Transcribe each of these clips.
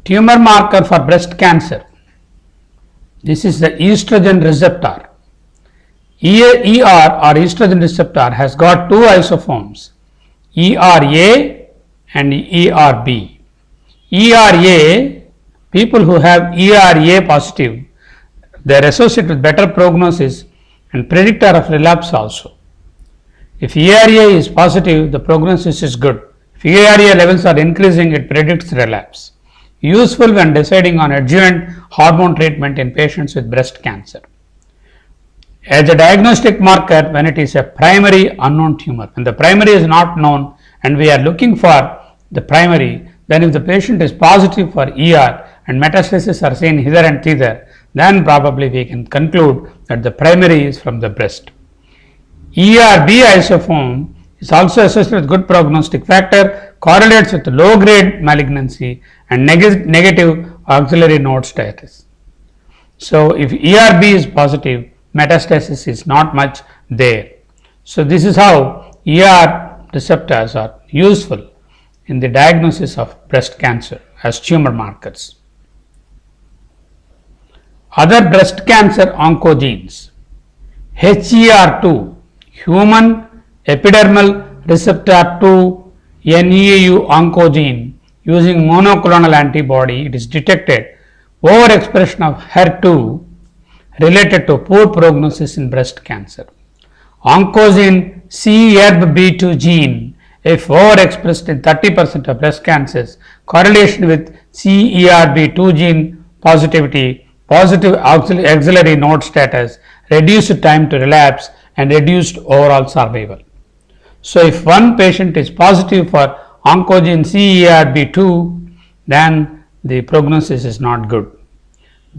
Tumor marker for breast cancer. This is the estrogen receptor. ER or estrogen receptor has got two isoforms, ERA and ERB. ERA, people who have ERA positive, they are associated with better prognosis and predictor of relapse also. If ERA is positive, the prognosis is good. If ERA levels are increasing, it predicts relapse. Useful when deciding on adjuvant hormone treatment in patients with breast cancer. As a diagnostic marker when it is a primary unknown tumor. When the primary is not known and we are looking for the primary, then if the patient is positive for ER and metastases are seen hither and thither, then probably we can conclude that the primary is from the breast. ERB isoform is also associated with good prognostic factor, correlates with low grade malignancy and negative auxiliary node status. So, if ERB is positive, metastasis is not much there. So, this is how ER receptors are useful in the diagnosis of breast cancer as tumor markers. Other breast cancer oncogenes. HER2, human epidermal receptor 2 NEU oncogene, using monoclonal antibody, it is detected overexpression of HER2 related to poor prognosis in breast cancer. Oncogene CERB-B2 gene, if overexpressed in 30% of breast cancers, correlation with CERB2 gene positivity, positive auxiliary node status, reduced time to relapse and reduced overall survival. So, if one patient is positive for oncogene CERB2, then the prognosis is not good.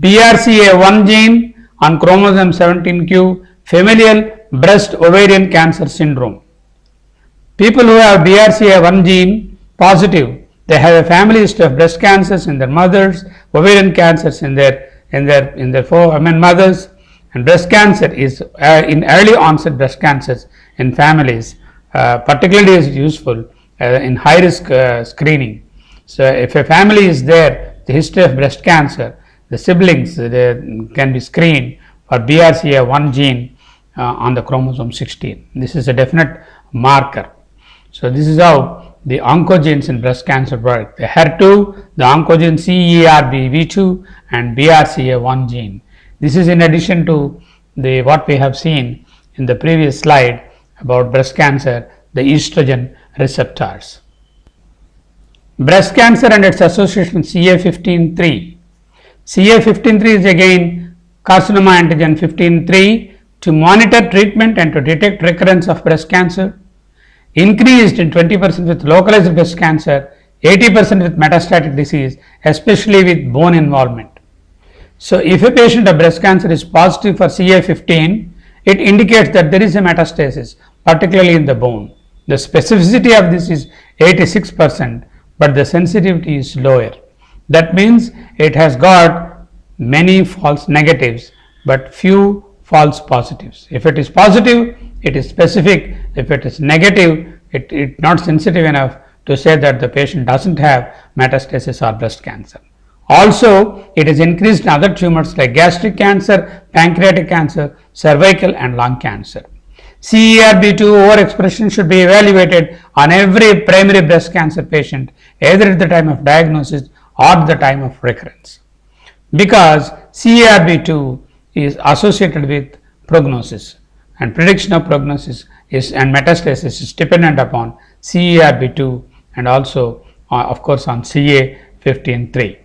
BRCA1 gene on chromosome 17q, familial breast ovarian cancer syndrome. People who have BRCA1 gene positive, they have a family history of breast cancers in their mothers, ovarian cancers in their mothers, and breast cancer is in early onset breast cancers in families, particularly is useful in high risk screening. So, if a family is there, the history of breast cancer, the siblings can be screened for BRCA1 gene on the chromosome 16. This is a definite marker. So, this is how the oncogenes in breast cancer work. The HER2, the oncogene CERB-V2 and BRCA1 gene. This is in addition to what we have seen in the previous slide about breast cancer, the estrogen receptors. Breast cancer and its association with CA15-3. CA15-3 is again carcinoma antigen 15-3 to monitor treatment and to detect recurrence of breast cancer. Increased in 20% with localized breast cancer, 80% with metastatic disease, especially with bone involvement. So, if a patient of breast cancer is positive for CA15, it indicates that there is a metastasis, particularly in the bone. The specificity of this is 86%, but the sensitivity is lower. That means it has got many false negatives, but few false positives. If it is positive, it is specific. If it is negative, it is not sensitive enough to say that the patient does not have metastasis or breast cancer. Also, it is increased in other tumors like gastric cancer, pancreatic cancer, cervical and lung cancer. CERB2 overexpression should be evaluated on every primary breast cancer patient, either at the time of diagnosis or at the time of recurrence, because CERB2 is associated with prognosis, and prediction of prognosis and metastasis is dependent upon CERB2 and also of course on CA15-3.